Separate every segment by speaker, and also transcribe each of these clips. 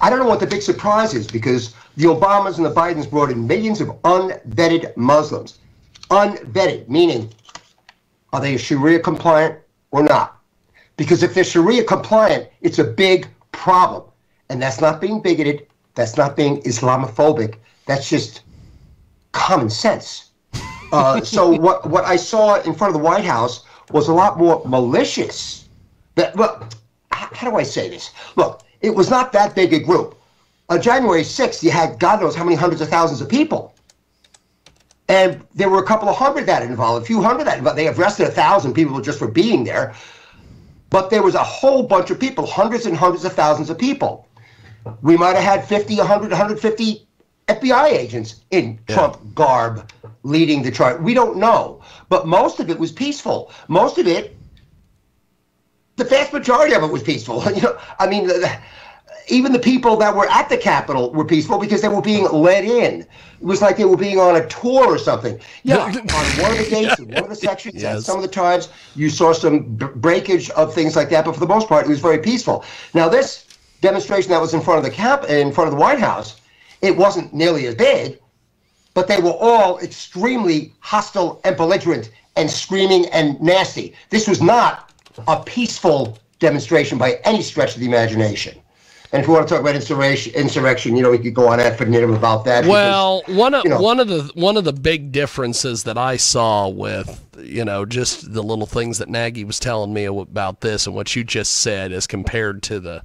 Speaker 1: I don't know what the big surprise is, because the Obamas and the Bidens brought in millions of unvetted Muslims. Unvetted, meaning, are they Sharia compliant or not? Because if they're Sharia compliant, it's a big problem. And that's not being bigoted. That's not being Islamophobic. That's just common sense. So what I saw in front of the White House was a lot more malicious. Well, how do I say this? Look, it was not that big a group. On January 6th, you had God knows how many hundreds of thousands of people. And there were a couple of hundred that involved, a few hundred that involved. They arrested 1,000 people just for being there. But there was a whole bunch of people, hundreds and hundreds of thousands of people. We might have had 50, 100, 150 FBI agents in Trump garb leading the charge. We don't know. But most of it was peaceful. Most of it, the vast majority of it was peaceful. You know, I mean, even the people that were at the Capitol were peaceful because they were being let in. It was like they were being on a tour or something. Yeah, on one of the gates, in one of the sections, at some of the times, you saw some breakage of things like that. But for the most part, it was very peaceful. Now, this demonstration that was in front of the White House, it wasn't nearly as big, but they were all extremely hostile and belligerent and screaming and nasty. This was not a peaceful demonstration by any stretch of the imagination. And if you want to talk about insurrection, you know, we could go on ad infinitum about that.
Speaker 2: Well, because, one of the big differences that I saw with, you know, just the little things that Nagy was telling me about this and what you just said as compared to the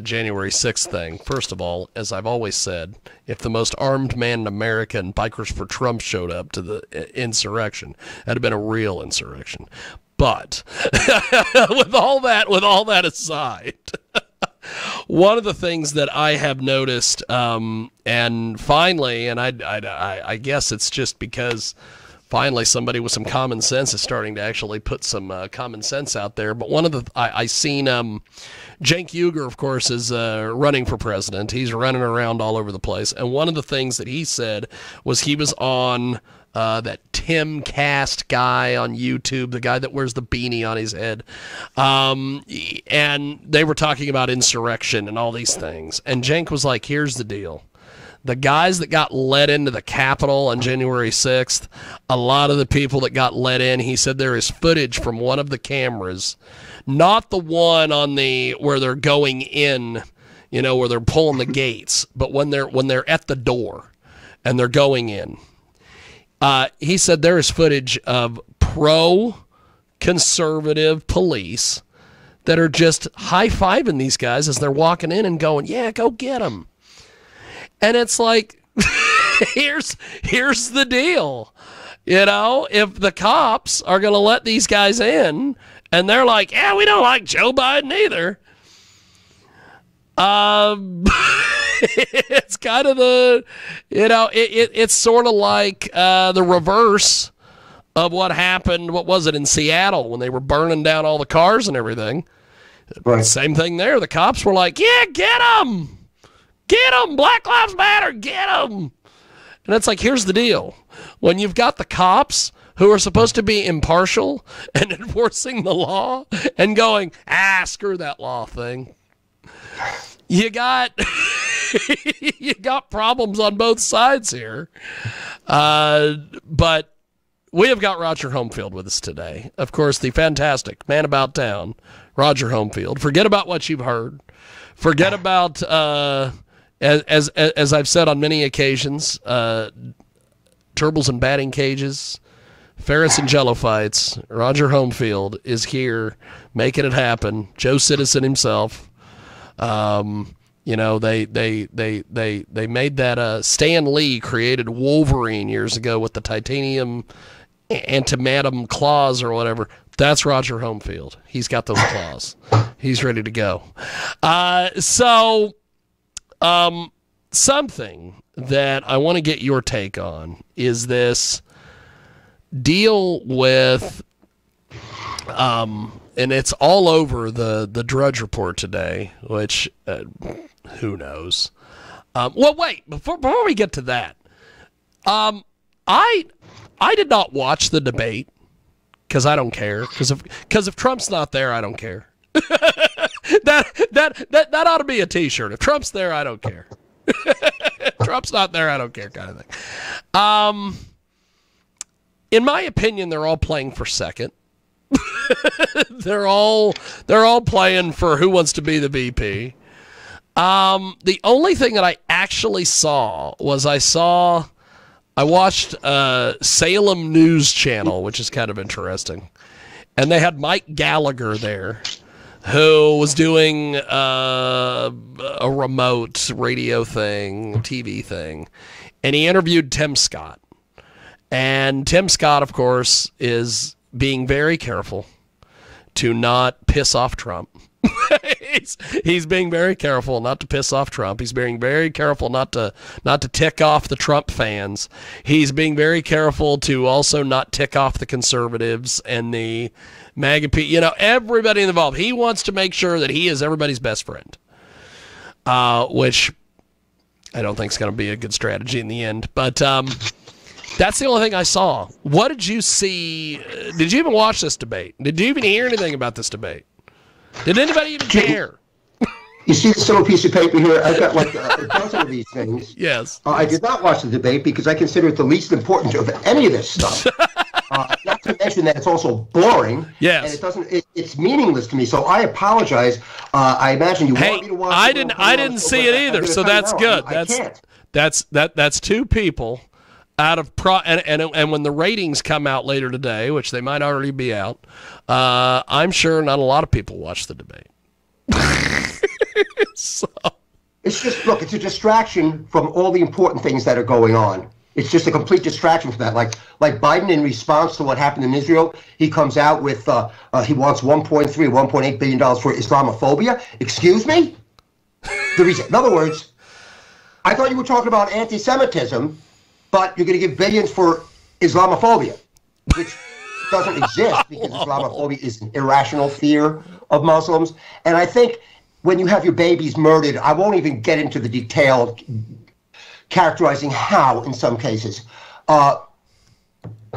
Speaker 2: January 6th thing. First of all, as I've always said, if the most armed man in America and Bikers for Trump showed up to the insurrection, that'd have been a real insurrection. But with all that aside, one of the things that I have noticed, and finally, and I guess it's just because finally somebody with some common sense is starting to actually put some common sense out there. But one of the I seen Cenk Uygur, of course, is running for president. He's running around all over the place, and one of the things that he said was he was on that Tim Cast guy on YouTube, the guy that wears the beanie on his head. And they were talking about insurrection and all these things. And Cenk was like, here's the deal. The guys that got let into the Capitol on January 6th, a lot of the people that got let in, he said there is footage from one of the cameras, not the one on the where they're going in, you know, where they're pulling the gates, but when they're at the door and they're going in. He said there is footage of pro-conservative police that are just high-fiving these guys as they're walking in and going, yeah, go get them. And it's like, here's the deal. You know, if the cops are going to let these guys in and they're like, yeah, we don't like Joe Biden either. It's kind of the, you know, it's sort of like the reverse of what happened, what was it, in Seattle when they were burning down all the cars and everything. Right. Same thing there. The cops were like, yeah, get them. Get them. Black Lives Matter. Get them. And it's like, here's the deal. When you've got the cops who are supposed to be impartial and enforcing the law and going, screw that law thing. You got problems on both sides here. But we have got Roger Homefield with us today. Of course, the fantastic man about town, Roger Homefield. Forget about what you've heard. Forget about, as I've said on many occasions, Turbals and batting cages, Ferris and Jello fights. Roger Homefield is here making it happen. Joe Citizen himself. You know, they made that, Stan Lee created Wolverine years ago with the titanium antimatum claws or whatever. That's Roger Homefield. He's got those claws. He's ready to go. Something that I want to get your take on is this deal with, and it's all over the Drudge Report today, which, who knows? Well, wait, before we get to that, I did not watch the debate because I don't care. Because if Trump's not there, I don't care. That ought to be a T-shirt. If Trump's there, I don't care. If Trump's not there, I don't care, kind of thing. In my opinion, they're all playing for second. They're all playing for who wants to be the VP. The only thing that I actually saw was I watched Salem News Channel, which is kind of interesting, and they had Mike Gallagher there, who was doing a remote radio thing, TV thing, and he interviewed Tim Scott. And Tim Scott, of course, is being very careful to not piss off Trump. He's being very careful not to piss off Trump. He's being very careful not to tick off the Trump fans. He's being very careful to also not tick off the conservatives and the MAGA, everybody involved. He wants to make sure that he is everybody's best friend, which I don't think is going to be a good strategy in the end. But that's the only thing I saw. What did you see? Did you even watch this debate? Did you even hear anything about this debate? Did anybody even care?
Speaker 1: You see this little piece of paper here? I've got like a dozen of these things.
Speaker 2: Yes.
Speaker 1: I did not watch the debate because I consider it the least important of any of this stuff. Not to mention that it's also boring.
Speaker 2: Yes.
Speaker 1: And it's meaningless to me. So I apologize. I imagine you want me to watch it.
Speaker 2: I didn't see it either, so that's good.
Speaker 1: I can't.
Speaker 2: That's two people out of and when the ratings come out later today, which they might already be out, I'm sure not a lot of people watch the debate. So
Speaker 1: it's just, look, it's a distraction from all the important things that are going on. It's just a complete distraction from that. Like Biden, in response to what happened in Israel, he comes out with he wants $1.8 billion for Islamophobia. Excuse me? In other words, I thought you were talking about anti-Semitism, but you're going to give billions for Islamophobia, which doesn't exist because Islamophobia is an irrational fear of Muslims. And I think when you have your babies murdered, I won't even get into the detail characterizing how in some cases.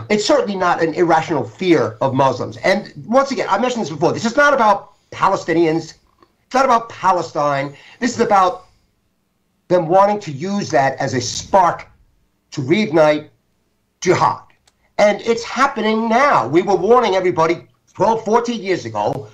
Speaker 1: It's certainly not an irrational fear of Muslims. And once again, I mentioned this before, this is not about Palestinians. It's not about Palestine. This is about them wanting to use that as a spark to reignite jihad. And it's happening now. We were warning everybody 12, 14 years ago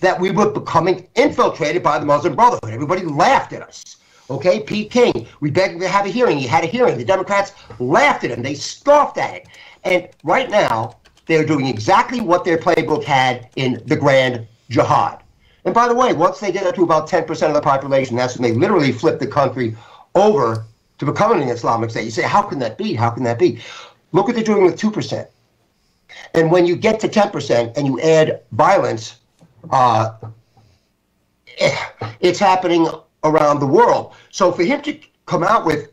Speaker 1: that we were becoming infiltrated by the Muslim Brotherhood. Everybody laughed at us. Okay, Pete King, we begged him to have a hearing. He had a hearing. The Democrats laughed at him. They scoffed at it. And right now, they're doing exactly what their playbook had in the Grand Jihad. And by the way, once they get up to about 10% of the population, that's when they literally flip the country over to becoming an Islamic State. You say, how can that be? How can that be? Look what they're doing with 2%. And when you get to 10% and you add violence, it's happening around the world. So for him to come out with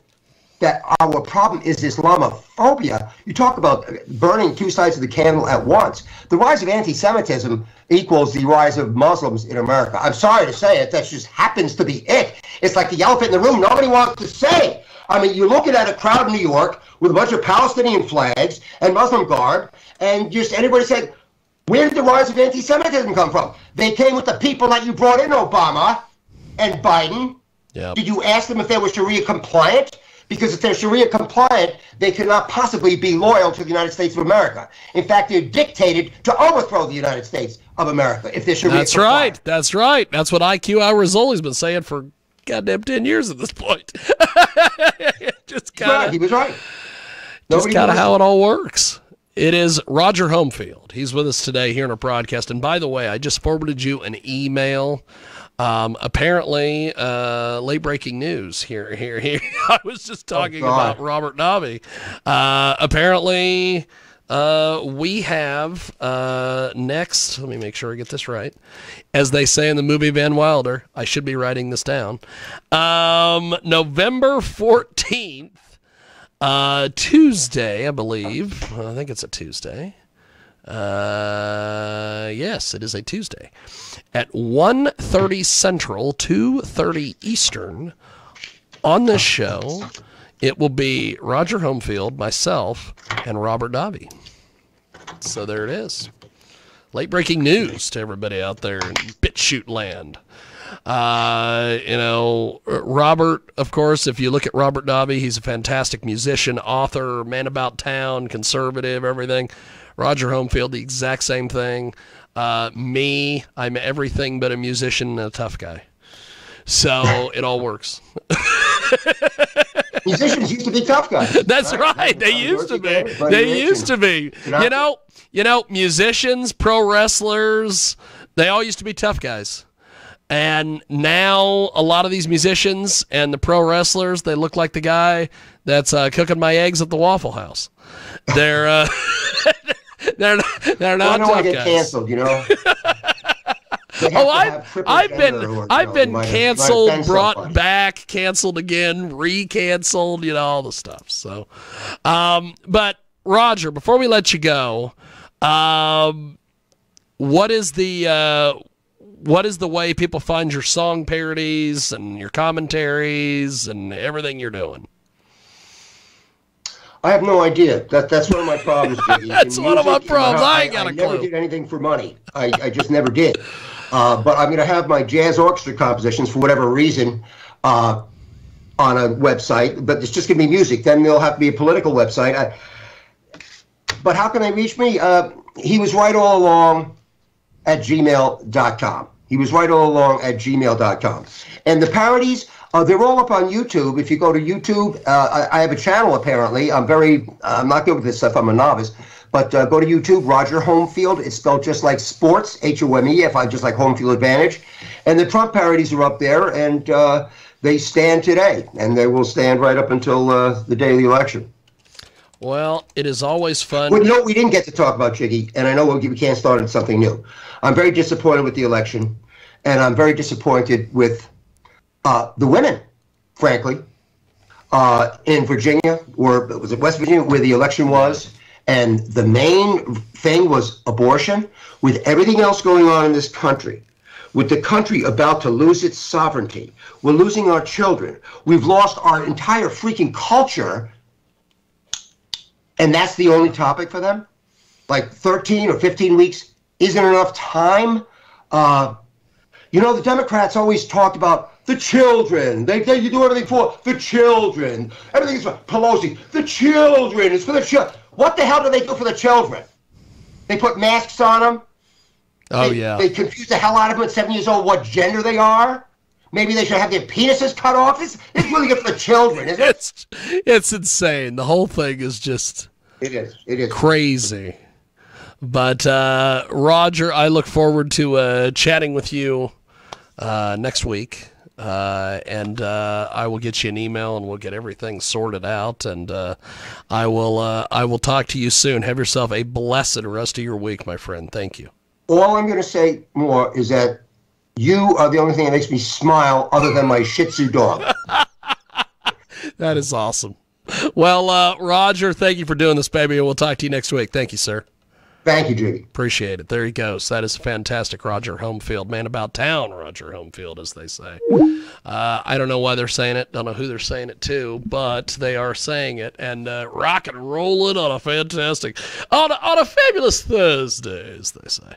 Speaker 1: that our problem is Islamophobia, you talk about burning two sides of the candle at once. The rise of anti-Semitism equals the rise of Muslims in America. I'm sorry to say it, that just happens to be it. It's like the elephant in the room nobody wants to say. I mean, you're looking at a crowd in New York with a bunch of Palestinian flags and Muslim garb, and just anybody said, where did the rise of anti-Semitism come from? They came with the people that you brought in, Obama and Biden.
Speaker 2: Yep.
Speaker 1: Did you ask them if they were Sharia compliant? Because if they're Sharia compliant, they cannot possibly be loyal to the United States of America. In fact, they're dictated to overthrow the United States of America if they're Sharia compliant.
Speaker 2: That's right. That's what IQ Rizzoli's been saying for goddamn 10 years at this point. Just kind of,
Speaker 1: he was right.
Speaker 2: Just kind of how it all works. It is Roger Homefield. He's with us today here in our broadcast. And by the way, I just forwarded you an email. Apparently, late breaking news here. I was just talking about Robert Davi. Apparently, we have next, let me make sure I get this right. As they say in the movie Van Wilder, I should be writing this down. November 14th, Tuesday, I believe. I think it's a Tuesday. Yes, it is a Tuesday. At 1:30 Central, 2:30 Eastern, on this show, it will be Roger Homefield, myself, and Robert Davi. So there it is. Late breaking news to everybody out there in BitChute land. Robert, of course, if you look at Robert Davi, he's a fantastic musician, author, man about town, conservative, everything. Roger Homefield, the exact same thing. Me, I'm everything but a musician and a tough guy. So it all works.
Speaker 1: Musicians used to be tough guys.
Speaker 2: That's right. They used to be. They used to be. Musicians, pro wrestlers, they all used to be tough guys. And now a lot of these musicians and the pro wrestlers, they look like the guy that's cooking my eggs at the Waffle House. They're they're not
Speaker 1: I don't
Speaker 2: tough
Speaker 1: want to get
Speaker 2: guys.
Speaker 1: canceled,
Speaker 2: I've been canceled, brought back, canceled again, re-canceled, all the stuff. So, but Roger, before we let you go, what is the way people find your song parodies and your commentaries and everything you're doing?
Speaker 1: I have no idea. That's one of my problems, Jiggy.
Speaker 2: That's one of my problems. I ain't got a clue.
Speaker 1: I never did anything for money. I just never did. But I'm going to have my jazz orchestra compositions, for whatever reason, on a website. But it's just going to be music. Then there'll have to be a political website. But how can they reach me? He was right all along at gmail.com. He was right all along at gmail.com. And the parodies, they're all up on YouTube. If you go to YouTube, I have a channel apparently. I'm not good with this stuff. I'm a novice. But go to YouTube, Roger Homefield. It's spelled just like sports, HOME, just like home field advantage. And the Trump parodies are up there, and they stand today. And they will stand right up until the day of the election.
Speaker 2: Well, it is always fun.
Speaker 1: Well, we didn't get to talk about, Jiggy, and I know we can't start on something new. I'm very disappointed with the election, and I'm very disappointed with the women, frankly, in Virginia, or was it West Virginia, where the election was, and the main thing was abortion. With everything else going on in this country, with the country about to lose its sovereignty, we're losing our children, we've lost our entire freaking culture, and that's the only topic for them? Like 13 or 15 weeks isn't enough time? The Democrats always talked about the children. You do everything for the children. Everything's for Pelosi. The children. It's for the children. What the hell do they do for the children? They put masks on them. They confuse the hell out of them at 7 years old what gender they are. Maybe they should have their penises cut off. It's really good for the children, isn't it?
Speaker 2: It's insane. The whole thing is just
Speaker 1: It is
Speaker 2: crazy. But Roger, I look forward to chatting with you next week. And I will get you an email and we'll get everything sorted out, and I will talk to you soon. Have yourself a blessed rest of your week, my friend. Thank you.
Speaker 1: All I'm going to say more is that you are the only thing that makes me smile other than my Shih Tzu dog.
Speaker 2: That is awesome. Well, Roger, thank you for doing this, baby, and we'll talk to you next week. Thank you, sir.
Speaker 1: Thank you, Jiggy.
Speaker 2: Appreciate it. There he goes. That is fantastic, Roger Homefield. Man about town, Roger Homefield, as they say. I don't know why they're saying it. Don't know who they're saying it to, but they are saying it. And rock and roll it on a fabulous Thursday, as they say.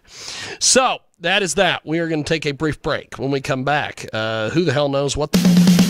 Speaker 2: So, that is that. We are going to take a brief break. When we come back, who the hell knows what the...